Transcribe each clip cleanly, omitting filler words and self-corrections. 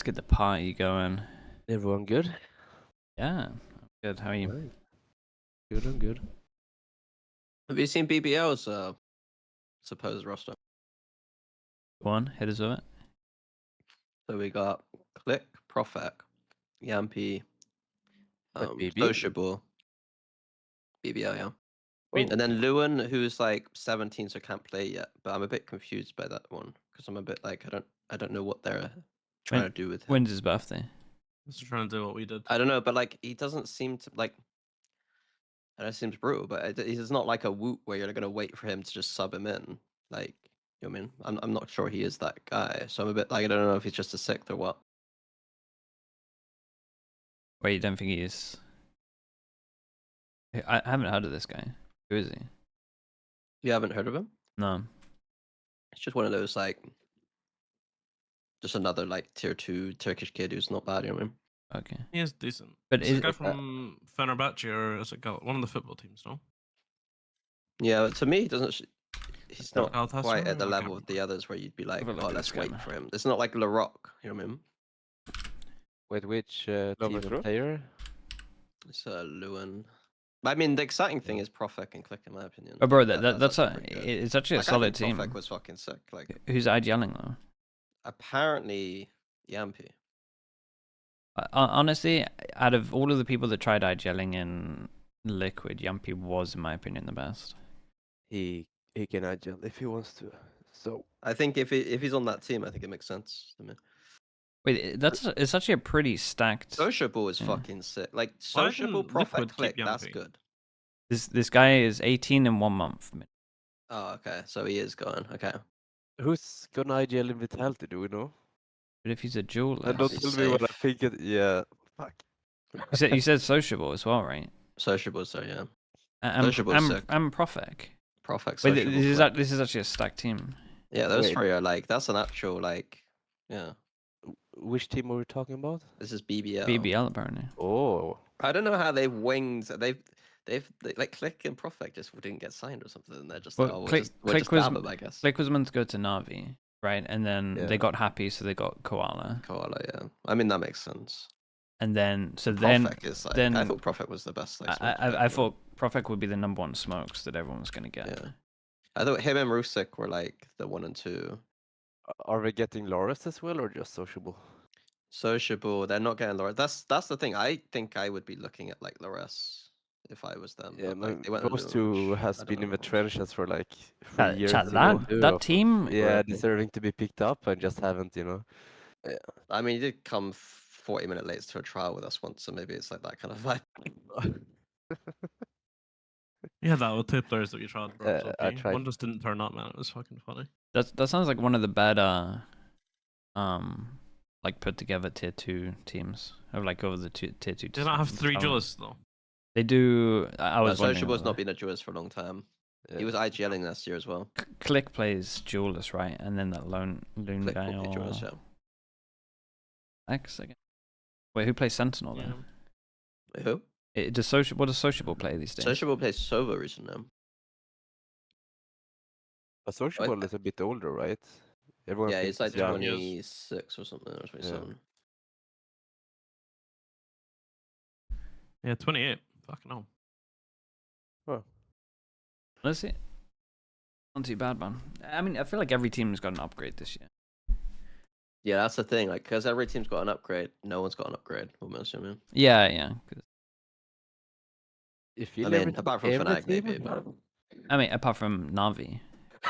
Let's get the party going. Everyone good? Yeah, I'm good. How are you? Right. Good, I'm good. Have you seen BBL's supposed roster? Go on, hit us with it. So we got Click, Profec, Jamppi, BBL? Sociable, BBL, yeah. Wait. And then Lewin, who's like 17, so can't play yet. But I'm a bit confused by that one because I'm a bit like I don't know what they're trying to do with him. When's his birthday? Just trying to do what we did. I don't know, but like he doesn't seem to like. I know it seems brutal, but he's not like a Woot where you're gonna wait for him to just sub him in. Like, you know what I mean? I'm not sure he is that guy, so I'm a bit like I don't know if he's just a sixth or what. Wait, you don't think he is? I haven't heard of this guy. Who is he? You haven't heard of him? No. It's just one of those like, just another like tier 2 Turkish kid who's not bad. You know what I mean? Okay. He is decent. But Is is the guy from Fenerbahce or is it one of the football teams? No. Yeah, but to me, he doesn't. He's not Galatasaray? quite at the I level can't of the others where you'd be like, Have a look oh, at let's this guy, wait man. for him. It's not like Laroc. You know what I mean? Wait, which team Lovers and Rock? player? It's Lewin. I mean, the exciting thing is Profec and Click, in my opinion. Oh, bro, That's a pretty good. it's actually a Like, I solid think team. Profec was fucking sick. Like, Who's yelling though? apparently, Jamppi. Honestly, out of all of the people that tried gelling in Liquid, Jamppi was, in my opinion, the best. He can agile if he wants to. So I think if he's on that team, I think it makes sense to me. Wait, it's actually a pretty stacked. Sociable is Yeah. fucking sick. Like Why Sociable, didn't Liquid Profec, Click, keep that's Jamppi? good. This guy is 18 in 1 month. Oh, okay. So he is going. Okay. who's gonna IGL in Vitality? Do we know? But if he's a jeweler, And don't be tell me what I safe. think. Yeah. Fuck. you said sociable as well, right? Sociable, so yeah. And Sociable's sick. Profec. Profec, Wait, Sociable, this is Click. this is actually a stacked team. Yeah, those Wait. three are like that's an actual like yeah. Which team are we talking about? This is BBL. BBL apparently. Oh. I don't know how they've winged. They like Click and Profec just didn't get signed or something. And they're just Well, like, oh, Click we'll just was dab them, I guess. Click was meant to go to Navi, right? And then Yeah. they got happy, so they got Koala. Koala, yeah. I mean that makes sense. And then Profec is like then I thought Profec was the best. Like, I thought Profec would be the #1 smokes that everyone was gonna get. Yeah. I thought him and Rusik were like the 1 and 2. Are we getting Loris as well or just Sociable? Sociable, they're not getting Loris. That's the thing. I think I would be looking at like Loris if I was them. Yeah, but, like, they went those Luge. two I has don't been in know. the trenches for like 3 years. Chat, ago too, that of- team. Yeah, deserving to be picked up and just haven't, Yeah. I mean, he did come 40-minute late to a trial with us once, so maybe it's like that kind of vibe. Yeah, that was 2 players that we tried. I tried. One just didn't turn up, man. It was fucking funny. That sounds like one of the better, like put together tier 2 teams of like over the tier 2. Did not have 3 Oh. duelists though. They do. I was wondering Sociable's about not that. been a duelist for a long time. Yeah. He was IGLing last year as well. Click plays duelist, right? And then that loon Click guy will be or duelist, yeah. X again. Wait, who plays Sentinel Yeah. then? Wait, who? What does Sociable play these days? Sociable plays Sova recently. But Sociable is a bit older, right? Everyone Yeah, thinks he's like young. 26 or something, or 27. Yeah, 28. Fucking hell. Let's see. Not too bad, man. I mean, I feel like every team's got an upgrade this year. Yeah, that's the thing. Like, because every team's got an upgrade, no one's got an upgrade. Almost, I mean. Yeah. You feel I mean, every- apart from every Fnatic, team? maybe. But... I mean, apart from Navi.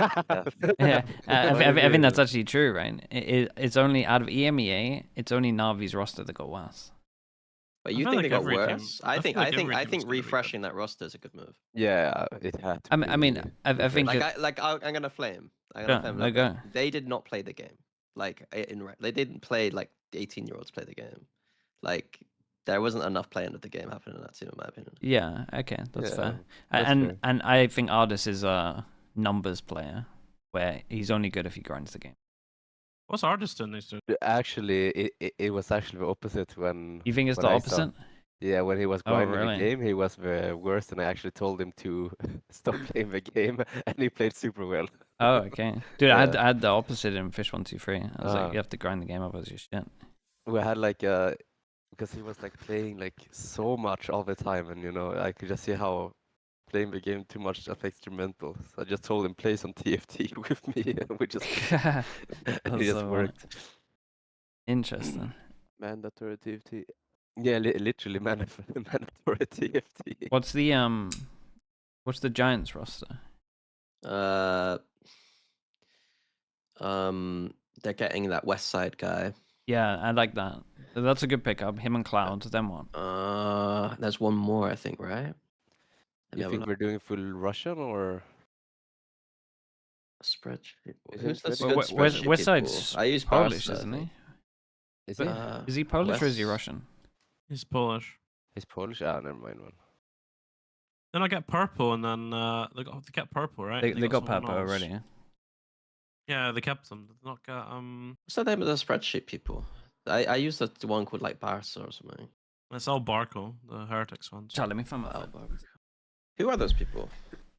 Yeah. Yeah, I agree. think that's actually true, right? It's only out of EMEA, it's only Navi's roster that got worse. But I you feel think like they got every team- worse? I I feel think like I think every I team is think gonna be good. refreshing that roster is a good move. Yeah, it had to. I mean, be I think refreshing. I'm gonna flame. I'm Yeah, gonna flame. Like, go. they did not play the game. Like they didn't play like the 18-year-olds play the game. Like there wasn't enough playing of the game happening in that team, in my opinion. Yeah, okay, that's Yeah, fair. that's and fair. and I think Ardiis is a numbers player, where he's only good if he grinds the game. What's Ardiis doing these days? Actually, it was actually the opposite when. You think it's when the I saw- opposite? Yeah, when he was Oh, grinding really? the game, he was the worst, and I actually told him to stop playing the game, and he played super well. Oh, okay. Dude, I Yeah. had the opposite in Fish 123. I was like, Ah. you have to grind the game, otherwise you're shit. we had like because he was like playing like so much all the time, and I could just see how playing the game too much affects your mental. So I just told him play some TFT with me, and we just and it That's just so funny. worked. Interesting. Mandatory TFT. Yeah, literally mandatory TFT. What's the Giants roster? Uh, they're getting that West Side guy. Yeah, I like that. That's a good pickup. Him and Cloud. Then what? There's one more, I think, right? Let me You have a think look. we're doing full Russian or? Spreadsheet. Is Who's it the Relegation? good Well, spreadsheet West people? Side's I use Polish, Barca, I isn't he? think. Is he? Is he Polish or is he West- Russian? He's Polish. He's Polish? Ah, never mind one. Then I get purple, and then they get purple, right? They And got someone Papa else. already. Yeah, they kept them. Did not get What's the name of the spreadsheet people? I use the one called like Barca or something. It's all Barco, the Heretics ones. Charlie, let me find my Wow, phone. Who are those people?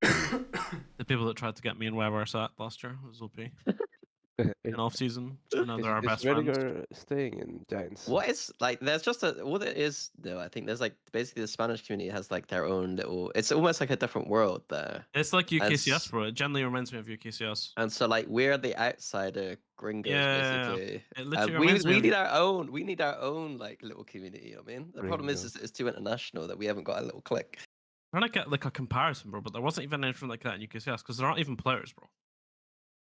The people that tried to get me and Weber sat last year was OP in off season. I know they're our best friends. Rediger staying in Giants? What is like? There's just what it is though. I think there's like basically the Spanish community has like their own little. It's almost like a different world there. It's like And UKCS, bro. It generally reminds me of UKCS. And so like we're the outsider gringos Yeah, basically. it literally We reminds me of- need our own. We need our own like little community. You know what I mean? The problem is Gringos. it's too international that we haven't got a little clique. I'm trying to get like a comparison, bro, but there wasn't even anything like that in UKCS because there aren't even players, bro.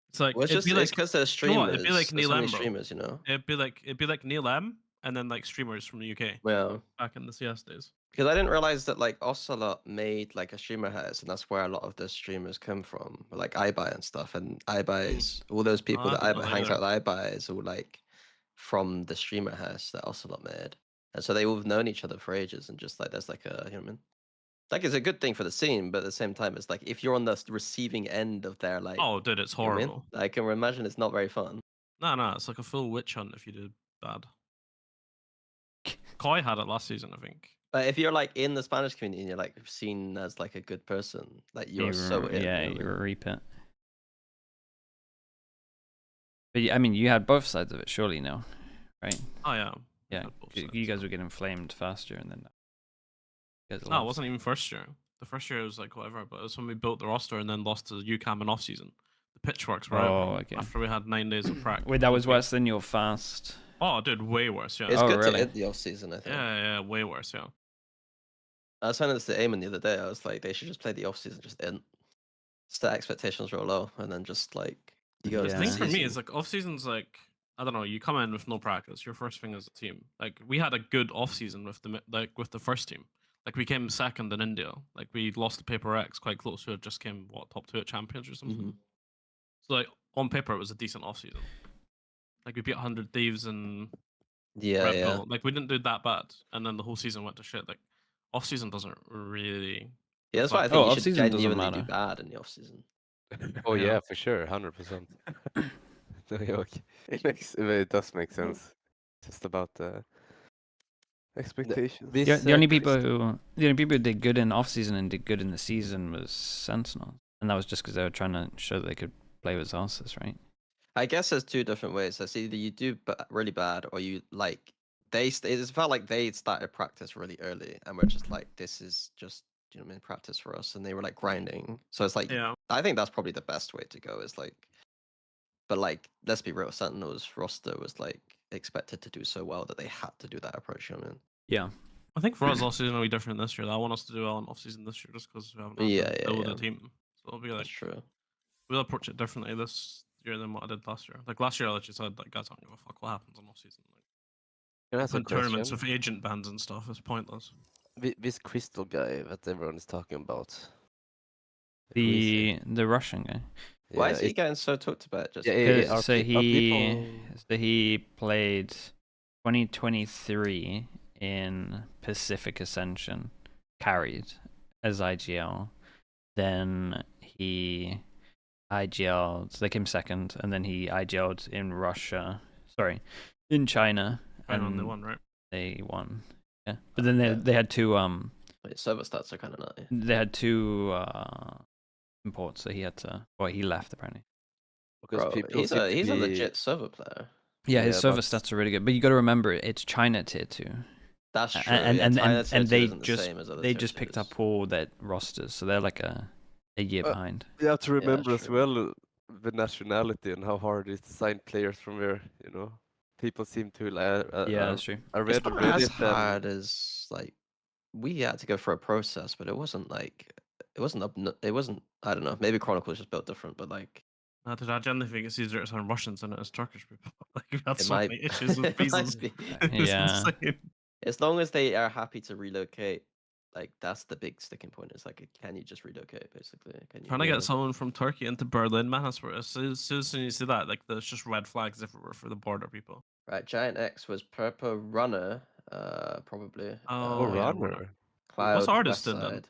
It's like Well, it's it'd just be like it's because there's you know streamers. what? It'd be like There's Neil so many M, bro. streamers, you know. It'd be like Neil M, and then like streamers from the UK Well, back in the CS days. because I didn't realize that like Ocelot made like a streamer house, and that's where a lot of the streamers come from, like iBuy and stuff. And iBuy is all those people I that didn't know iBuy that hangs either. out with iBuy is all like from the streamer house that Ocelot made, and so they all have known each other for ages. And just like there's like a you know what I mean. Like it's a good thing for the scene, but at the same time, it's like if you're on the receiving end of their like, Oh, dude, it's you know what I mean? horrible. I can imagine it's not very fun. No, it's like a full witch hunt if you did bad. Koi had it last season, I think. But if you're like in the Spanish community and you're like seen as like a good person, like you're so in. Yeah, you know what I you mean? reap it. But I mean, you had both sides of it, surely, no, right? Oh yeah. Yeah, had both you sides. guys were getting flamed faster, and then you guys No, it lost. wasn't even first year. The first year was like whatever, but it was when we built the roster and then lost to UCAM in off season. The pitchworks were out, Oh, bro, okay. after we had 9 days of practice. Wait, that was worse than your fast. Oh, dude, way worse. Yeah. It's Oh, good really? to end the off season, I think. Yeah, way worse. Yeah. I was saying this to Eamon the other day. I was like, they should just play the off season, just in. Set expectations real low, and then just like you go. Yeah. To The the thing for me season. is like off season's like I don't know. You come in with no practice. Your first thing as a team. Like we had a good off season with the first team. Like we came second in India. Like we lost to Paper X quite close. Who had just came top 2 at Champions or something. Mhm. So like on paper it was a decent off season. Like we beat 100 Thieves and Yeah, Red yeah. Bull. Like we didn't do that bad, and then the whole season went to shit. Like off season doesn't really. Yeah, that's why I reflect- think Oh, you should off-season doesn't genuinely do matter. bad in the off season. Oh Yeah. yeah, for sure, 100%. It does make sense. Just about the expectations. The only people who did good in off season and did good in the season was Sentinel, and that was just because they were trying to show that they could play with Zarsus, right? I guess there's two different ways. It's either you do really bad, or you like it felt like they started practice really early, and we're just like, this is just you know what I mean, practice for us, and they were like grinding. So it's like, Yeah. I think that's probably the best way to go. Is like, but like, let's be real, Sentinel's roster was like expected to do so well that they had to do that approach. You know what I mean? Yeah. I think for us off season will be different this year. I want us to do well in off season this year just because we haven't had to build a team. So it'll be like That's true. we'll approach it differently this year than what I did last year. Like last year, I literally said, like, guys, I don't give a fuck what happens on off season. Like, Can I ask a playing tournaments question? with agent bans and stuff is pointless. This Crystal guy that everyone is talking about. Who is he? The Russian guy. Why Yeah, is he getting so talked about? Just So are people- he played 2023 in Pacific Ascension, carried as IGL. Then he IGL'd, they came second, and then he IGL'd in in China, And and they won, right? they won. Yeah, but then they had two wait, server stats are kind of nutty. they had two imports, so he had to. Well, he left apparently. Because Bro, people he's seem a to he's a be- legit server player. Yeah, his Yeah, server but stats are really good, but you got to remember it's China tier 2. That's true. And yeah, China tier 2 they isn't the same as other they tier just picked 2s. up all their rosters, so they're like a year behind. you have to Yeah, remember as true. well the nationality and how hard it is to sign players from where, people seem to like. Yeah, that's true. I It's read not Reddit as and hard as like we had to go through a process, but it wasn't like it wasn't it wasn't. I don't know. Maybe Chronicle is just built different, but like I genuinely think it's easier to sign Russians than it is Turkish people. Like we've had it so might. many issues with it might visas. be. It's Yeah. insane. As long as they are happy to relocate, like that's the big sticking point. Is like, can you just relocate? Basically, can you? Trying to get someone from Turkey into Berlin, man, that's where as soon as you see that, like there's just red flags everywhere for the border people. Right, GIANTX was Purple Runner, probably. Oh yeah, Runner. runner. What's Cloud Ardiis West doing then? Side.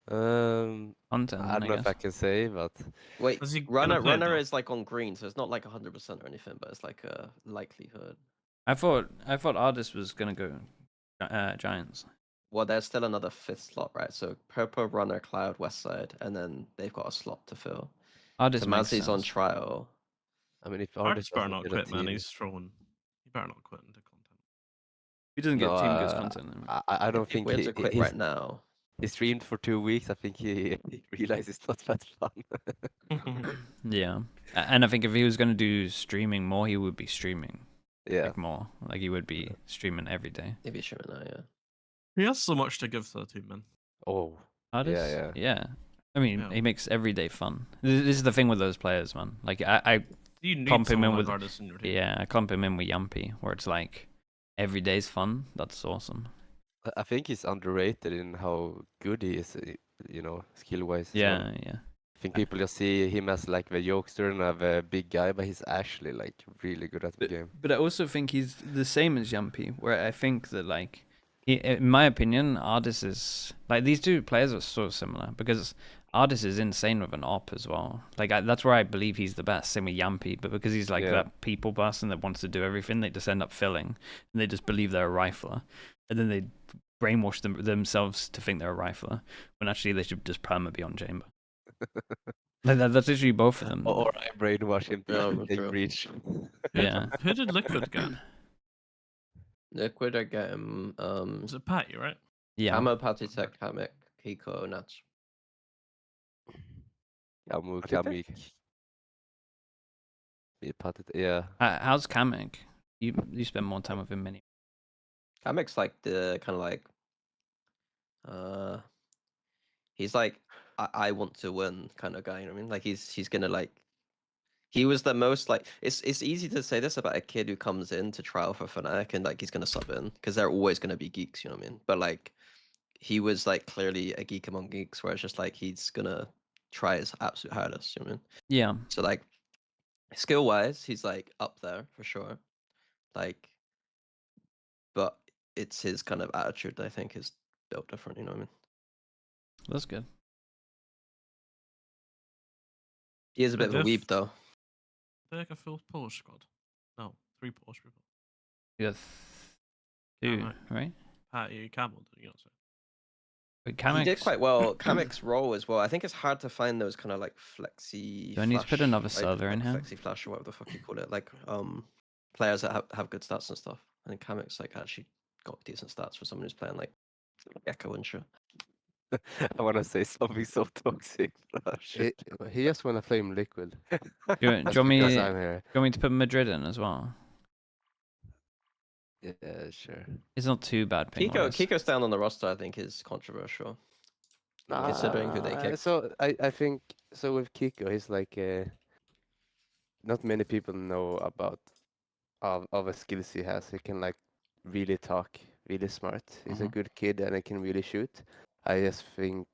Content, I don't know if I can say, but Wait, Is he gonna play it, Runner though? is like on green, so it's not like 100% or anything, but it's like a likelihood. I thought Ardiis was gonna go Giants. Well, there's still another 5th slot, right? So Purple Runner, Cloud West Side, and then they've got a slot to fill. Ardiis makes Tamazi's on sense. trial. I mean, if Ardiis Ardiis better doesn't not get a quit, man. team, He's throwing. He better not quit into content. He doesn't no, get team goes content. Then. I don't If think we're to quit right now. he streamed for 2 weeks. I think he realized it's not that fun. Yeah, and I think if he was gonna do streaming more, he would be streaming Yeah, like more. Like he would be streaming every day. Maybe streaming now, yeah. He has so much to give to the team, man. oh, Ardiis, yeah. I mean, Yeah. he makes every day fun. This is the thing with those players, man. Like I You need Clump him someone in like with- Ardiis in your team. yeah, I clump him in with Jamppi, where it's like every day's fun. That's awesome. I think he's underrated in how good he is, skill wise. Yeah, I think people just see him as like the jokester and a big guy, but he's actually like really good at the game. But I also think he's the same as Jamppi, where I think that like, in my opinion, Ardiis is like these two players are so similar because Ardiis is insane with an op as well. Like that's where I believe he's the best. Same with Jamppi, but because he's like Yeah. that people person that wants to do everything, they just end up filling, and they just believe they're a rifler, and then they brainwash themselves to think they're a rifler when actually they should just perma be on chamber. Like that's literally both of them. Or I brainwash him Yeah, to take true. breach. Yeah. Who did Liquid get? Liquid are getting Was it Patty, right? Yeah. Camo, Patitek, Kamek, Kiko, Nats. Kamik. Yeah. How's Kamek? You spend more time with him, many. Kamek's like the kind of like he's like I want to win kind of guy, you know what I mean? Like he's gonna like he was the most like it's easy to say this about a kid who comes in to trial for Fnatic and like he's gonna sub in because they're always gonna be geeks, you know what I mean? But like he was like clearly a geek among geeks where it's just like he's gonna try his absolute hardest, you know what I mean? Yeah. So like skill wise, he's like up there for sure. Like but it's his kind of attitude that I think is built different, you know what I mean? That's good. He is a bit of a Diff. weeb though. They like a full Polish squad. No, 3 Polish people. You got two, Kamek. right? Patty, Camel, you know. But He did Kamek's, quite well. Kamek's role as well. I think it's hard to find those kind of like flexi. Do I need to put flash, another like, server in here? Flexi flash or whatever the fuck you call it. Like players that have good stats and stuff. I think Kamek's like actually got decent stats for someone who's playing like Echo and shit. I want to say something so toxic. but shit. He just want to flame Liquid. Do you want Because me I'm here. to put Madrid in as well? Yeah, sure. It's not too bad. Kiko's down on the roster. I think is controversial. Considering who they kicked. So I think so with Kiko, he's like not many people know about of the skills he has. He can like really talk, really smart. He's a Mhm. good kid and he can really shoot. I just think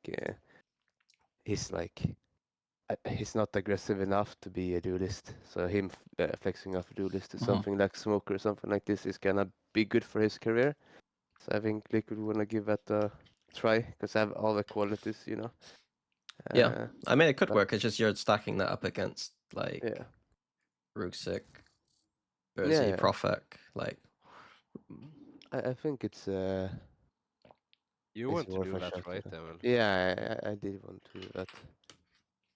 he's like he's not aggressive enough to be a duelist. So him flexing off a duelist to Mhm. something like Smoker or something like this is gonna be good for his career. So I think Liquid wanna give that a try because I have all the qualities, you know. Yeah. I mean, it could but- work. It's just you're stacking that up against like Yeah. Ruxic, Yeah, Berzi, yeah. Profek. Like, I think it's You it's want to worth do a that, shot, right, yeah. Emil? Yeah, I did want to do that.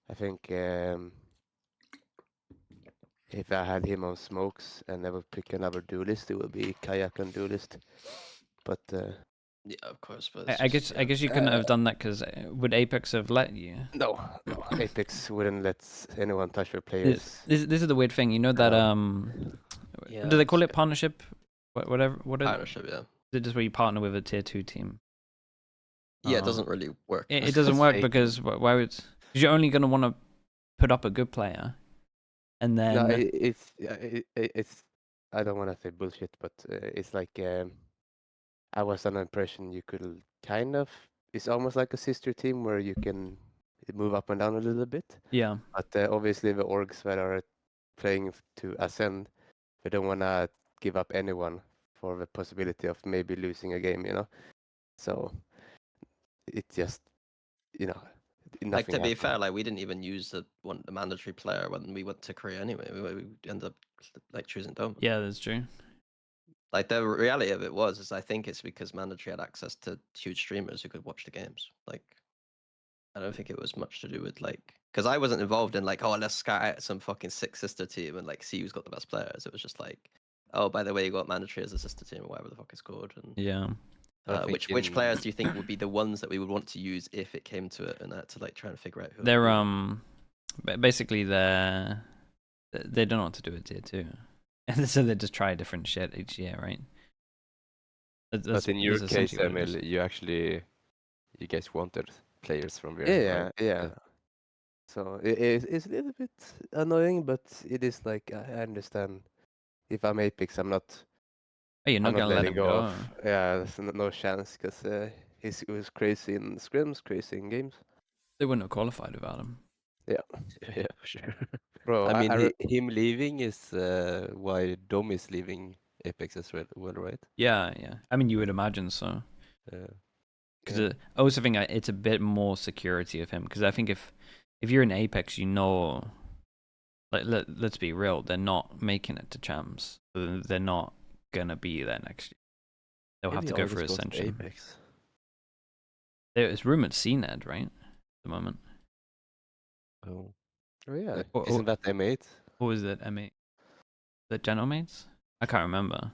I think if I had him on smokes and I would pick another duelist, it would be kayak on duelist. But Yeah, of course. But I guess you couldn't have done that because would Apex have let you? no, Apex wouldn't let anyone touch their This, players. this is the weird thing. You know that Yeah, what do they call it's it? Partnership? Whatever. What is partnership? Yeah. it? Just where you partner with a tier 2 team. Yeah, it doesn't really work. It doesn't work fake. because why would? Because you're only gonna want to put up a good player, and then No, it's. I don't want to say bullshit, but it's like I was under the impression you could kind of. It's almost like a sister team where you can move up and down a little bit. yeah, But obviously the orgs that are playing to ascend, they don't want to give up anyone for the possibility of maybe losing a game, you know. So it just, you know, Like nothing to be happened. fair, like we didn't even use the mandatory player when we went to Korea anyway. We ended up like choosing Dome. yeah, that's true. Like the reality of it is I think it's because mandatory had access to huge streamers who could watch the games. Like I don't think it was much to do with like because I wasn't involved in like, oh, let's scout out some fucking sick sister team and like see who's got the best players. It was just like, oh, by the way, you got mandatory as a sister team or whatever the fuck it's called. And Yeah, I think which players do you think would be the ones that we would want to use if it came to it, and to like try and figure out who? they're basically they don't know what to do with tier 2, and so they just try different shit each year, right? But in your that's case, essentially what it is. EMIL, you guys wanted players from there. Yeah, right? yeah. So it's a little bit annoying, but it is like I understand. If I'm Apex, Oh, you're I'm not not gonna let letting him go go. of. Yeah, there's no chance because he was crazy in scrims, crazy in games. They wouldn't have qualified without him. Yeah, Yeah, for sure. bro. I mean, I him leaving is why Dom is leaving Apex as well, right? Yeah, yeah. I mean, you would imagine so. Because yeah. I also think it's a bit more security of him. Because I think if you're in Apex, you know, like let's be real, they're not making it to champs. So they're not gonna be there next year. They'll have Maybe to go for always goes to Ascension. Apex. It's rumored CNED, right? At the moment. Oh, Oh yeah. isn't that M8? What was it? M8? The General Mates? I can't remember.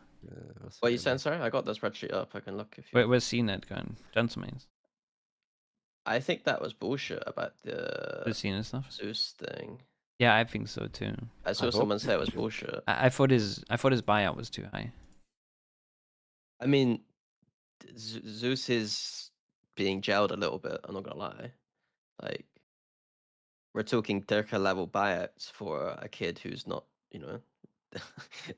What are you saying, sorry? I got the spreadsheet up. I can look if you. Where's CNED going? Gentleman's. I think that was bullshit about the The CNED stuff. Zeus thing. Yeah, I think so too. I saw hope someone say it it's was true. bullshit. I thought his buyout was too high. I mean, Zeus is being jailed a little bit. I'm not gonna lie. Like, we're talking Dirka level buyouts for a kid who's not, you know,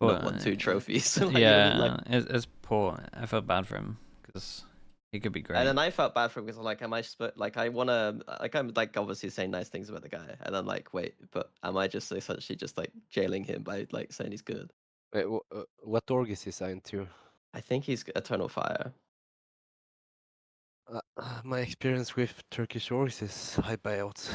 not won 2 trophies. Like, you know what I mean? Like, it's poor. I felt bad for him because he could be great. and then I felt bad for him because I'm like, am I like I wanna like I'm like obviously saying nice things about the guy, and I'm like, wait, but am I just essentially just like jailing him by like saying he's good? Wait, what org is he signed to? I think he's Eternal Fire. My experience with Turkish orgs is high buyouts.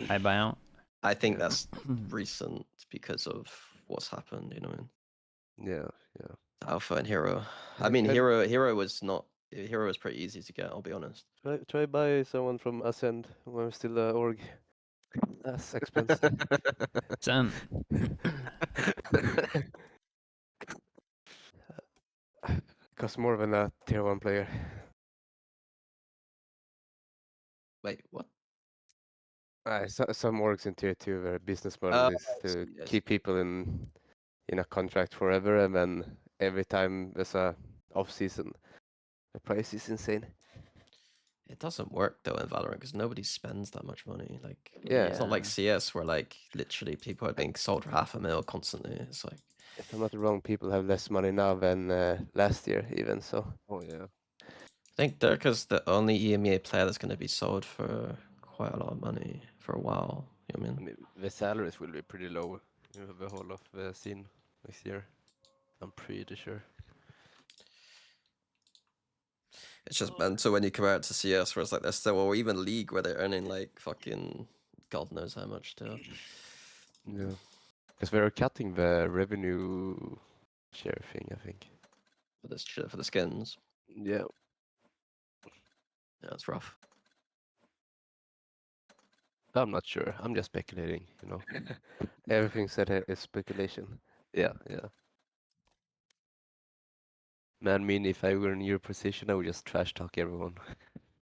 High buyout. I think Yeah. that's recent because of what's happened. You know, what I mean? Yeah. Alpha and Hero. I Yeah, mean, try- Hero was not. Hero was pretty easy to get. I'll be honest. Try buy someone from Ascend when we're still org. That's expensive. Sen. Costs more than a tier 1 player. Wait, what? Some orgs in tier 2 their business model is to yes. keep people in a contract forever, and then every time there's a off season, the price is insane. It doesn't work though in Valorant because nobody spends that much money. Like, Yeah. it's not like CS where like literally people are being sold for $500,000 constantly. It's like, If I'm not wrong, people have less money now than last year, even so. Oh yeah. I think Dirka's the only EMEA player that's going to be sold for quite a lot of money for a while. You know what I I mean? mean, the salaries will be pretty low. The whole of the scene next year. I'm pretty sure. It's just mental when you compare it to CS, where it's like they're still, or even League, where they're earning like fucking God knows how much still. Yeah. Because they're cutting the revenue share thing, I think. For this shit, for the skins. Yeah. Yeah, it's rough. I'm not sure. I'm just speculating, you know. Everything said here is speculation. Yeah, yeah. Man, I mean, if I were in your position, I would just trash talk everyone.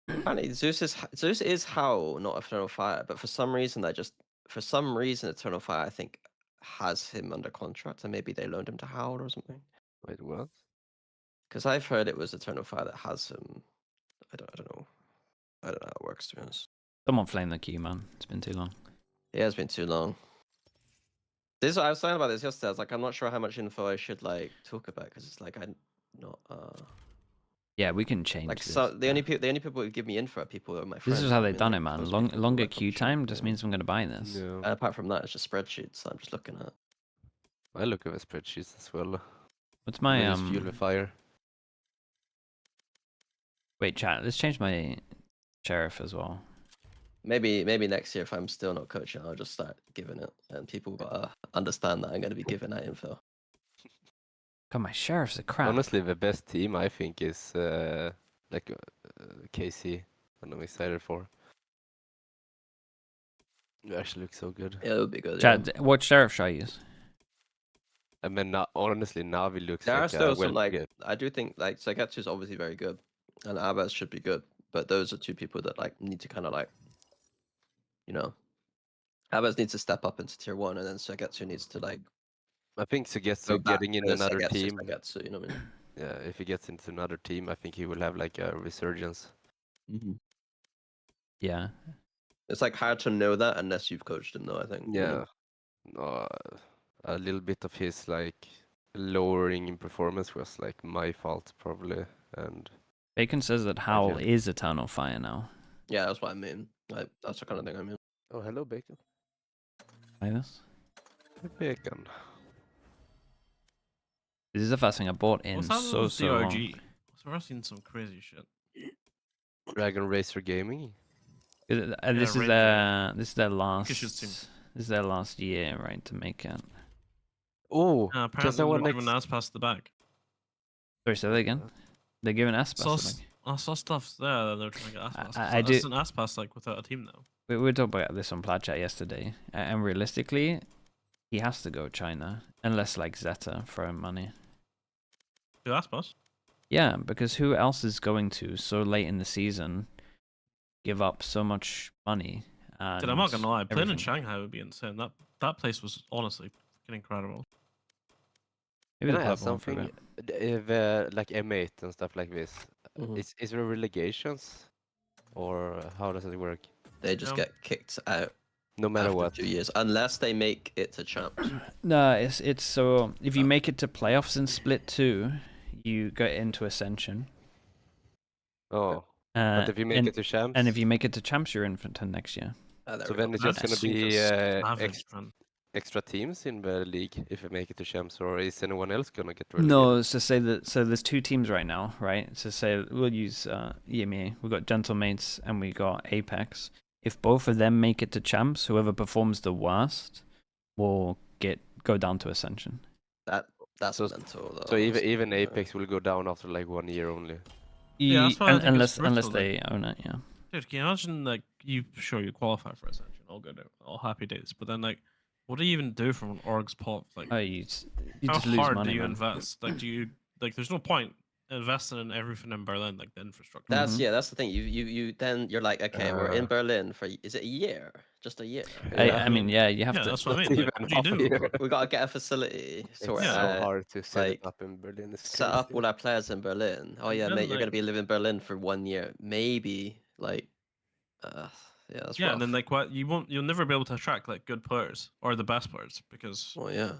Apparently, Zeus is Howl, not Eternal Fire, but for some reason, Eternal Fire I think has him under contract, and maybe they loaned him to Howl or something. Wait, what? Because I've heard it was Eternal Fire that has him. I don't know. I don't know how it works, to be honest. Someone flame the queue, man. It's been too long. Yeah, it's been too long. I was talking about this yesterday. I was like, I'm not sure how much info I should like talk about because it's like I'm not Yeah, we can change like this. so the only people who give me info are people who are my friends. This is how I they've mean, done like, it, man. close people who Longer I queue publish time it, just yeah. means I'm gonna buy this. Yeah. And apart from that, it's just spreadsheets. I'm just looking at. I look at the spreadsheets as well. What's They my just fuel the fire. Wait, chat. Let's change my sheriff as well. Maybe next year if I'm still not coaching, I'll just start giving it, and people gotta understand that I'm gonna be giving that info. God, my sheriff's a crap. Honestly, the best team I think is like KC, and I'm excited for. It actually looks so good. Yeah, it would be good. Yeah. Chat. What sheriff should I use? I mean, honestly, Navi looks There are like still some well like good. I do think like Sagetsu is obviously very good, and Abbas should be good, but those are two people that like need to kind of like, you know, Abbas needs to step up into tier 1, and then Sagetsu needs to like I think go Sugetsu back getting in to another Sagetsu, team. Sagetsu, you know what I mean? Yeah, if he gets into another team, I think he will have like a resurgence. Mm-hmm. Yeah. It's like hard to know that unless you've coached him, though. I think. you know? Yeah, a little bit of his like lowering in performance was like my fault probably, and Bacon says that Howl is Eternal Fire now. Yeah, that's what I mean. Like that's the kind of thing I mean. Oh, hello, Bacon. Like this. Bacon. This is the first thing I bought in What's happening so with long. DRG? So I've seen some crazy shit. Dragon Racer Gaming. This is Ranger. their Turkish's team. last. This is their last year, right, to make it. Oh, Apparently someone they're giving Aspas the bag. Sorry, say that again. They're giving Aspas. I saw stuff there that they're trying to get Aspas. I do- It's an Aspas like without a team now. We were talking about this on Plat Chat yesterday, and realistically, he has to go China unless like Zeta throw him money. Do Aspas? Yeah, because who else is going to so late in the season give up so much money? Dude, I'm not gonna lie. Playing in everything? Shanghai would be insane. That place was honestly fucking incredible. Maybe Can the I ask purple one for a something? bit. If like M8 and stuff like this, Mhm. is there relegations, or how does it work? They just No. get kicked out No matter after what. 2 years, unless they make it to champs. No, it's so if you make it to playoffs in Split 2, you get into Ascension. Oh, Uh, but if you make it to champs, and if you make it to champs, you're in for 10 next year. There so we then go. it's just That's gonna be savage, man. extra teams in the league if you make it to champs, or is anyone else gonna get No, relegated? so say that. So there's 2 teams right now, right? So say we'll use EMEA. We've got Gentlemates and we got Apex. If both of them make it to champs, whoever performs the worst will go down to Ascension. That's So- mental. Though, So even honestly, yeah. Apex will go down after like 1 year only. Yeah, that's why I think it's unless brutal, they own it, yeah. Dude, can you imagine like you qualify for Ascension, all good, all happy days, but then like, what do you even do from an org's pot? Like, Oh, you just how lose hard money, do you man. invest? Like, do you like? There's no point investing in everything in Berlin, like the infrastructure. That's Mhm. yeah. That's the thing. You then you're like, okay, we're in Uh, Berlin for is it a year? Just a year. I mean, yeah, you have Yeah, to. that's what I Not mean. Like, even what do you half a do? year. We gotta get a facility. It's Sort Yeah. so out, hard to set like, it up in Berlin. It's set up crazy. all our players in Berlin. Oh And yeah, then, mate, you're gonna like- be living in Berlin for 1 year, maybe. Like, yeah, that's Yeah, rough. and then like what you'll never be able to attract like good players or the best players because Well, yeah.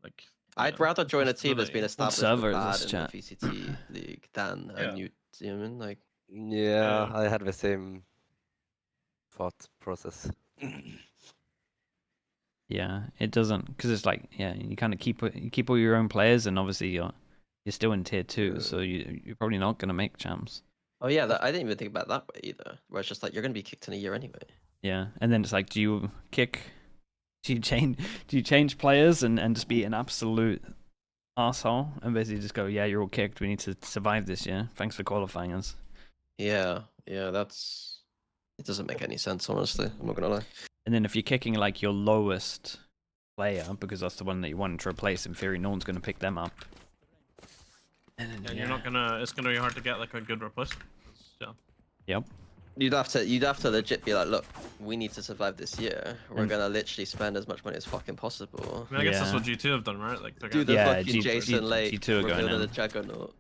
like I'd yeah, rather there's join no a team that's been stability. established server but is bad this in chat? the VCT league than Yeah. a new. You know what I mean? Like, Yeah, Yeah. I had the same thought process. Yeah, it doesn't because it's like you kind of keep all your own players, and obviously you're still in tier 2, so you're probably not gonna make champs. oh yeah, I didn't even think about that way either. Where it's just like you're gonna be kicked in a year anyway. Yeah, and then it's like, do you change players and just be an absolute asshole and basically just go, yeah, you're all kicked. We need to survive this year. Thanks for qualifying us. Yeah, that's It doesn't make any sense, honestly. I'm not gonna lie. And then if you're kicking like your lowest player, because that's the one that you want to replace, in theory, no one's going to pick them up. And then, And you're not gonna. It's gonna be hard to get like a good replacement. Yeah. Yep. You'd have to legit be like, look, we need to survive this year. We're And- gonna literally spend as much money as fucking possible. I mean, I guess that's Yeah. what G2 have done, right? Like, they're Do gonna- the Yeah, fucking Jason Lake, G2 are we're going building in. a juggernaut.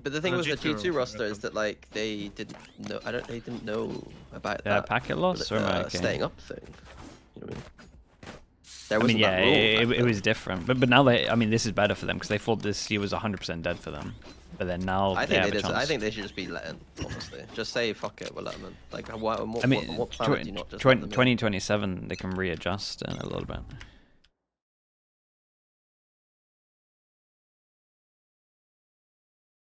But the thing And with the G2 G2 are roster is good. that like they didn't know. They didn't know about Yeah, that packet loss or am I okay? staying up thing. You know what I mean? There I mean, wasn't yeah, that rule it back was then. different. But now they, I mean, this is better for them because they thought this year was 100% dead for them. But then now I they think have they a did. chance. I think they should just be letting. Honestly, just say fuck it, we're letting them. Like, why? I mean, what planet do you not just let them in? 2027 they can readjust a little bit.